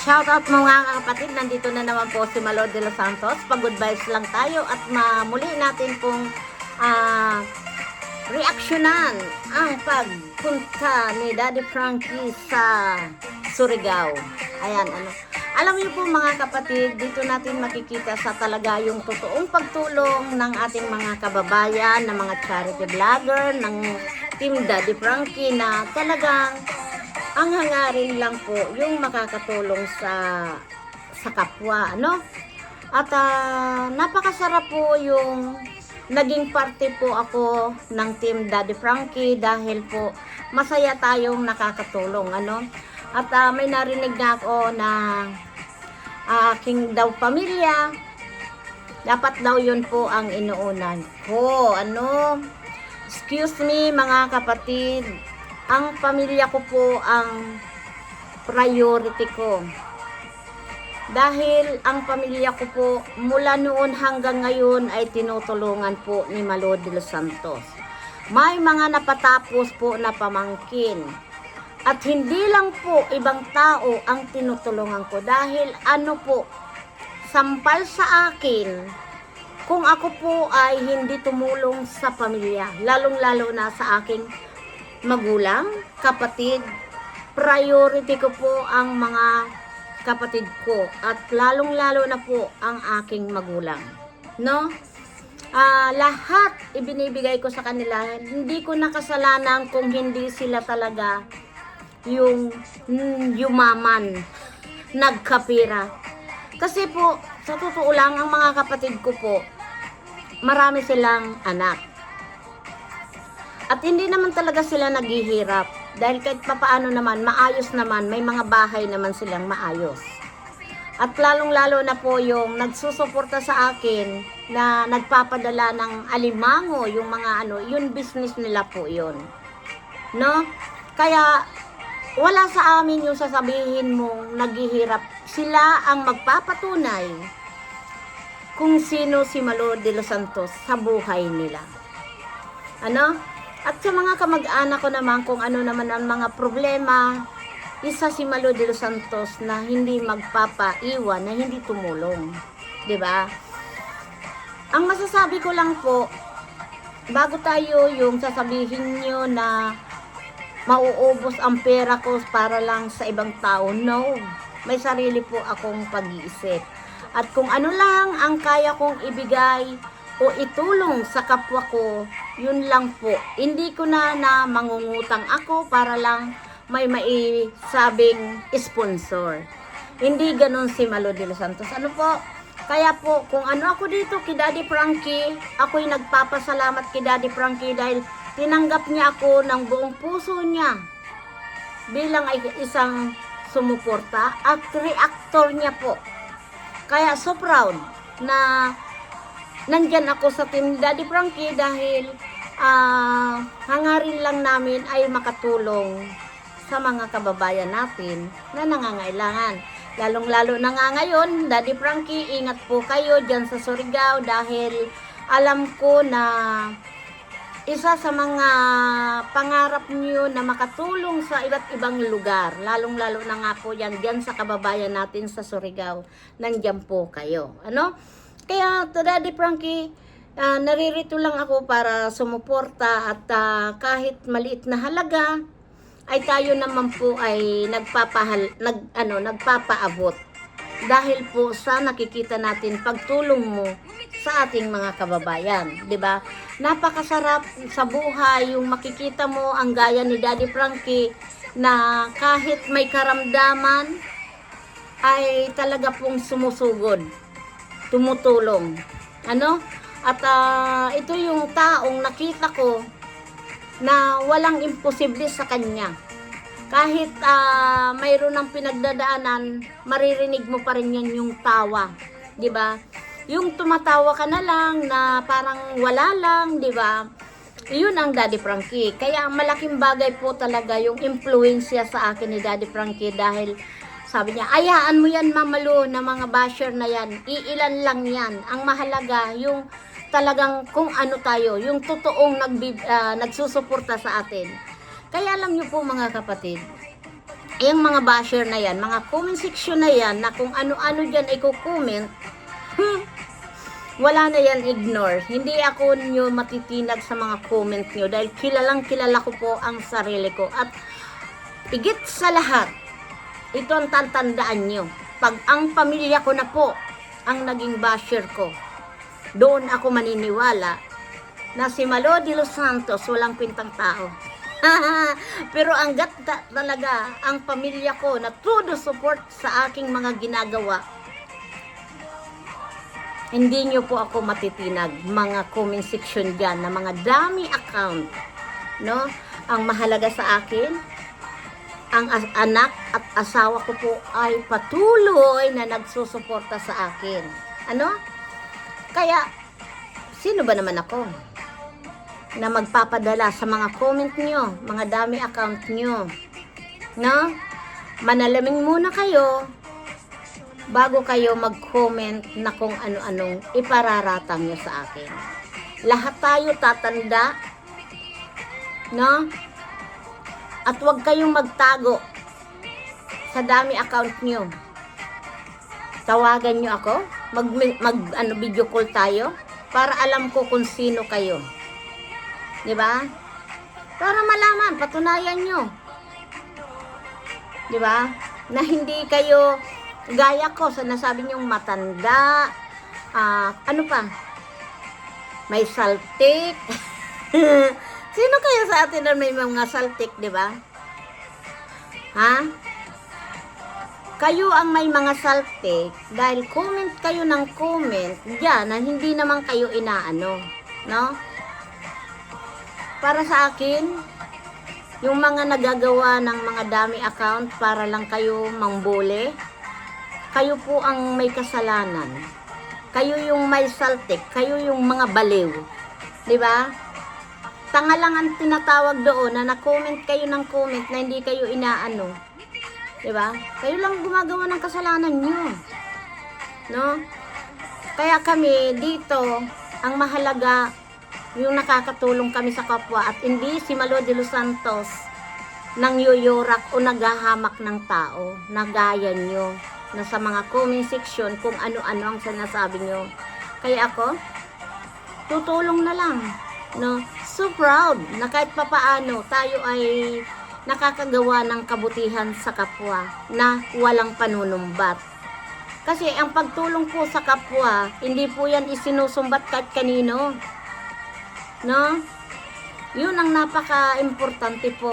Shoutout mga kapatid, nandito na naman po si Malo de los Santos. Pag-good vibes lang tayo at muli natin pong reaksyonan ang pagpunta ni Daddy Frankie sa Surigao. Ayan, alam niyo po mga kapatid, dito natin makikita sa talaga yung totoong pagtulong ng ating mga kababayan, ng mga charity vlogger, ng Team Daddy Frankie na talagang ang hangarin lang po yung makakatulong sa kapwa, ano? At napakasarap po yung naging parte po ako ng Team Daddy Frankie dahil po masaya tayong nakakatulong, ano? At may narinig na ako na aking daw pamilya, dapat daw yun po ang inuunan ko, ano? Excuse me mga kapatid, ang pamilya ko po ang priority ko. Dahil ang pamilya ko po mula noon hanggang ngayon ay tinutulungan po ni Malo de los Santos. May mga napatapos po na pamangkin. At hindi lang po ibang tao ang tinutulungan ko. Dahil ano po, sampal sa akin kung ako po ay hindi tumulong sa pamilya. Lalong-lalo na sa aking magulang, kapatid. Priority ko po ang mga kapatid ko at lalong-lalo na po ang aking magulang, no? Lahat ibinibigay ko sa kanila. Hindi ko nakasalanan kung hindi sila talaga yung yumaman, nagkapira. Kasi po, sa totoo lang, ang mga kapatid ko po, marami silang anak. At hindi naman talaga sila naghihirap. Dahil kahit papaano naman, maayos naman, may mga bahay naman silang maayos. At lalong-lalo na po yung nagsusuporta sa akin na nagpapadala ng alimango, yung mga yun business nila po yun. No? Kaya wala sa amin yung sasabihin mong naghihirap. Sila ang magpapatunay kung sino si Malo de los Santos sa buhay nila. Ano? At sa mga kamag-anak ko naman, kung ano naman ang mga problema, isa si Malo de los Santos na hindi magpapaiwan, na hindi tumulong. 'Di ba? Ang masasabi ko lang po, bago tayo yung sasabihin nyo na mauubos ang pera ko para lang sa ibang tao, no. May sarili po akong pag-iisip. At kung ano lang ang kaya kong ibigay o itulong sa kapwa ko, yun lang po. Hindi ko na mangungutang ako para lang may maisabing sponsor. Hindi ganun si Malo de los Santos. Ano po? Kaya po, kung ano ako dito kay Daddy Frankie, ako'y nagpapasalamat kay Daddy Frankie dahil tinanggap niya ako ng buong puso niya bilang isang sumuporta at reactor niya po. Kaya so proud na nandyan ako sa Team Daddy Frankie dahil hangarin lang namin ay makatulong sa mga kababayan natin na nangangailangan. Lalong-lalo na nga ngayon, Daddy Frankie, ingat po kayo dyan sa Surigao dahil alam ko na isa sa mga pangarap niyo na makatulong sa iba't ibang lugar. Lalong-lalo na nga po yan dyan sa kababayan natin sa Surigao. Nandyan po kayo. Ano? Kaya to Daddy Frankie, naririto lang ako para sumuporta at kahit maliit na halaga ay tayo naman po ay nagpapaabot dahil po sa nakikita natin pagtulong mo sa ating mga kababayan, 'di ba? Napakasarap sa buhay yung makikita mo ang gaya ni Daddy Frankie na kahit may karamdaman ay talaga pong sumusugod, tumutulong. Ano? At ito yung taong nakita ko na walang imposible sa kanya. Kahit mayroon ng pinagdadaanan, maririnig mo pa rin yan yung tawa. 'Di ba? Yung tumatawa ka na lang na parang wala lang, 'di ba? Yun ang Daddy Frankie. Kaya malaking bagay po talaga yung impluwensya sa akin ni Daddy Frankie dahil sabi niya, ayaan mo yan Mamalo na mga basher na yan. Iilan lang yan. Ang mahalaga, yung talagang kung ano tayo, yung totoong nagsusuporta sa atin. Kaya alam niyo po mga kapatid, yung mga basher na yan, mga comment section na yan, na kung ano-ano dyan ay comment, wala na yan, ignore. Hindi ako nyo matitinag sa mga comment nyo dahil kilalang kilala ko po ang sarili ko. At higit sa lahat, ito ang tatandaan nyo. Pag ang pamilya ko na po ang naging basher ko, doon ako maniniwala na si Malo de los Santos walang pintang tao. Pero ang talaga ang pamilya ko na todo support sa aking mga ginagawa, hindi nyo po ako matitinag. Mga comment section dyan na mga dami account, no? Ang mahalaga sa akin, ang anak at asawa ko po ay patuloy na nagsusuporta sa akin. Ano? Kaya, sino ba naman ako na magpapadala sa mga comment nyo, mga dami account nyo? No? Manalamin muna kayo bago kayo mag-comment na kung ano-anong ipararatang nyo sa akin. Lahat tayo tatanda, no? At huwag kayong magtago sa dami account nyo. Tawagan nyo ako, video call tayo, para alam ko kung sino kayo. Diba? Para malaman, patunayan nyo. Diba? Na hindi kayo gaya ko sa nasabi niyong matanda, ano pa? May saltik. Sino kayo sa atin na may mga saltik, di ba? Ha? Kayo ang may mga saltik dahil comment kayo ng comment diyan na hindi naman kayo inaano, no? Para sa akin, yung mga nagagawa ng mga dami account para lang kayo mangbule, kayo po ang may kasalanan. Kayo yung may saltik, kayo yung mga baliw. 'Di ba? Tanga lang ang tinatawag doon na na-comment kayo ng comment na hindi kayo inaano. 'Di ba? Kayo lang gumagawa ng kasalanan niyo. No? Kaya kami dito, ang mahalaga yung nakakatulong kami sa kapwa at hindi si Malo de los Santos nang yuyorak o naghahamak ng tao, nagaya nyo na sa mga comment section kung ano-ano ang sinasabi nyo. Kaya ako, tutulong na lang, no? So proud na kahit papaano tayo ay nakakagawa ng kabutihan sa kapwa na walang panunumbat. Kasi ang pagtulong po sa kapwa, hindi po yan isinusumbat kahit kanino, no? Yun ang napaka-importante po.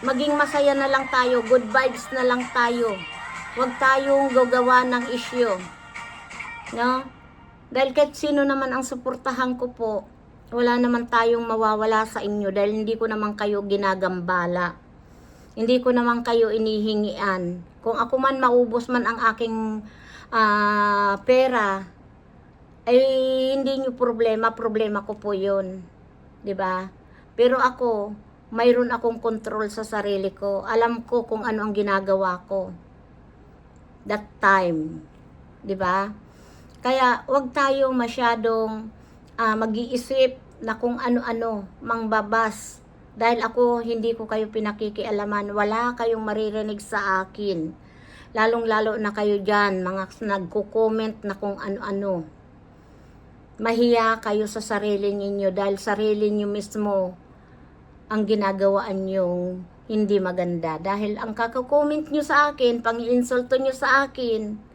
Maging masaya na lang tayo, good vibes na lang tayo. Huwag tayong gagawa ng issue. No? Dahil kahit sino naman ang suportahan ko po, wala naman tayong mawawala sa inyo dahil hindi ko naman kayo ginagambala. Hindi ko naman kayo inihingian. Kung ako man maubos man ang aking pera, ay hindi nyo problema ko po yun. 'Di ba? Pero ako, mayroon akong control sa sarili ko. Alam ko kung ano ang ginagawa ko that time, 'di ba? Kaya wag tayo masyadong mag-iisip na kung ano-ano mangbabas dahil ako hindi ko kayo pinakikialaman, wala kayong maririnig sa akin. Lalong-lalo na kayo diyan, mga nagko-comment na kung ano-ano. Mahiya kayo sa sarili niyo dahil sarili niyo mismo ang ginagawaan yung hindi maganda. Dahil ang kakakomment nyo sa akin, pang-insulto nyo sa akin,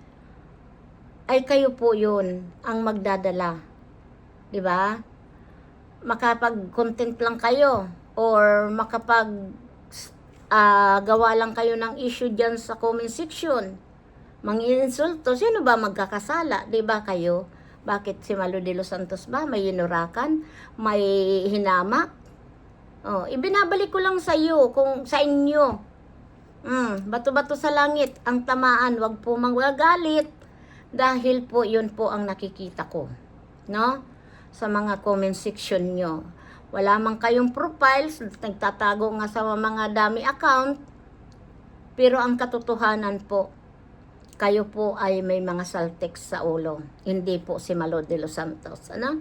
ay kayo po yun ang magdadala. 'Di ba? Makapag-content lang kayo or gawa lang kayo ng issue dyan sa comment section. Mang-insulto, sino ba magkakasala? 'Di ba kayo? Bakit si Malo de los Santos ba? May inurakan? May hinamak? Oh, ibinabalik ko lang sa iyo, kung sa inyo. Bato-bato sa langit ang tamaan, wag po magagalit dahil po 'yun po ang nakikita ko, no? Sa mga comment section nyo. Wala man kayong profiles, nagtatago nga sa mga dami account. Pero ang katotohanan po, kayo po ay may mga saltik sa ulo. Hindi po si Malo de los Santos, ano?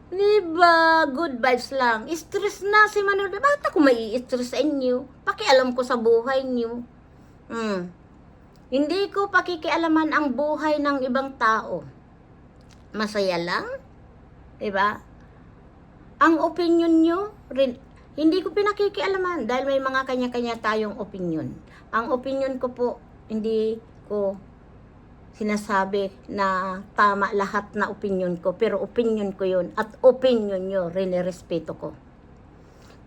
Diba? Good vibes lang. Stress na si Manuel. Bakit ako mai-stress sa inyo? Pakialam ko sa buhay niyo. Hindi ko pakikialaman ang buhay ng ibang tao. Masaya lang, 'di ba? Ang opinion nyo, hindi ko pinakikialaman dahil may mga kanya-kanya tayong opinion. Ang opinion ko po, hindi ko sinasabi na tama lahat na opinion ko, pero opinion ko yun at opinion nyo, rinirespeto ko.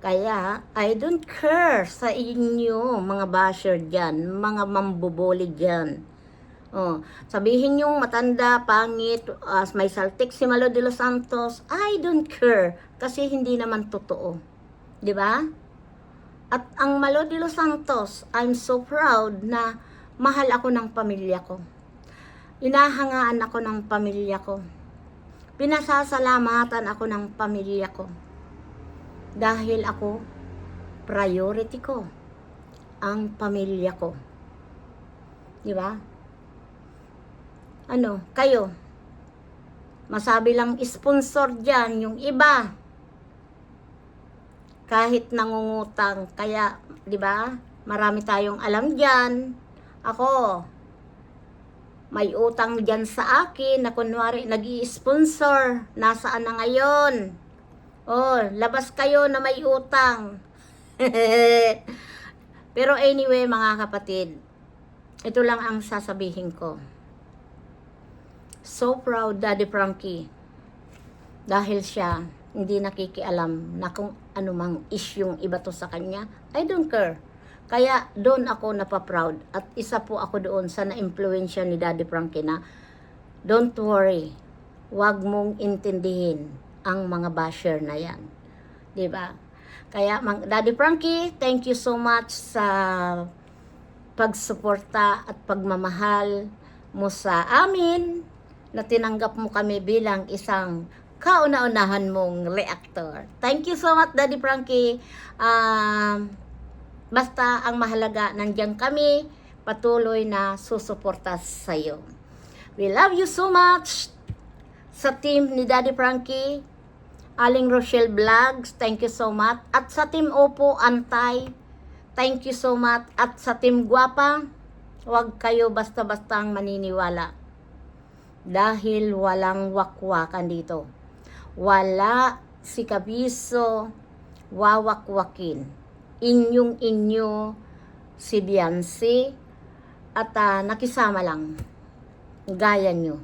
Kaya, I don't care sa inyo, mga basher dyan, mga mambubuli dyan. Oh, sabihin yung matanda, pangit, may saltik si Malo de los Santos, I don't care, kasi hindi naman totoo. Di ba? At ang Malo de los Santos, I'm so proud na mahal ako ng pamilya ko. Inahangaan ako ng pamilya ko. Pinasasalamatan ako ng pamilya ko. Dahil ako, priority ko ang pamilya ko. Di ba? Ano, kayo, masabi lang sponsor dyan, yung iba, kahit nangungutang, kaya, di ba, marami tayong alam dyan. Ako, may utang dyan sa akin, na kunwari, nag-i-sponsor, nasaan na ngayon? Oh, labas kayo na may utang. Pero anyway, mga kapatid, ito lang ang sasabihin ko. So proud, Daddy Frankie. Dahil siya, hindi nakikialam na kung anumang isyung iba to sa kanya. I don't care. Kaya doon ako napaproud. At isa po ako doon sa na-impluensya ni Daddy Frankie na, don't worry, wag mong intindihin ang mga basher na yan. Diba? Kaya, Daddy Frankie, thank you so much sa pagsuporta at pagmamahal mo sa amin, na tinanggap mo kami bilang isang kauna-unahan mong reactor. Thank you so much, Daddy Frankie. Basta ang mahalaga, nandiyan kami, patuloy na susuporta sa iyo. We love you so much. Sa team ni Daddy Frankie, Aling Rochelle Vlogs, thank you so much. At sa team Opo Antay, thank you so much. At sa team Guapa, huwag kayo basta-bastang maniniwala. Dahil walang wakwakan dito. Wala si Kabiso wawakwakin. Inyo si Biancy at nakisama lang. Gaya nyo.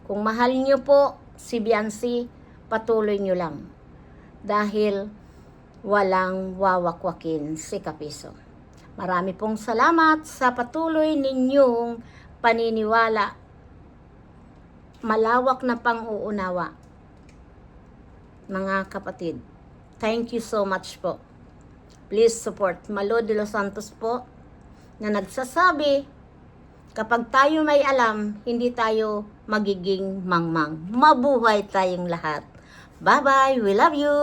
Kung mahal nyo po si Biancy, patuloy nyo lang. Dahil walang wawakwakin si Kapiso. Marami pong salamat sa patuloy ninyong paniniwala. Malawak na pang-uunawa. Mga kapatid, thank you so much po. Please support Malo de los Santos po, na nagsasabi, kapag tayo may alam, hindi tayo magiging mangmang. Mabuhay tayong lahat. Bye-bye. We love you.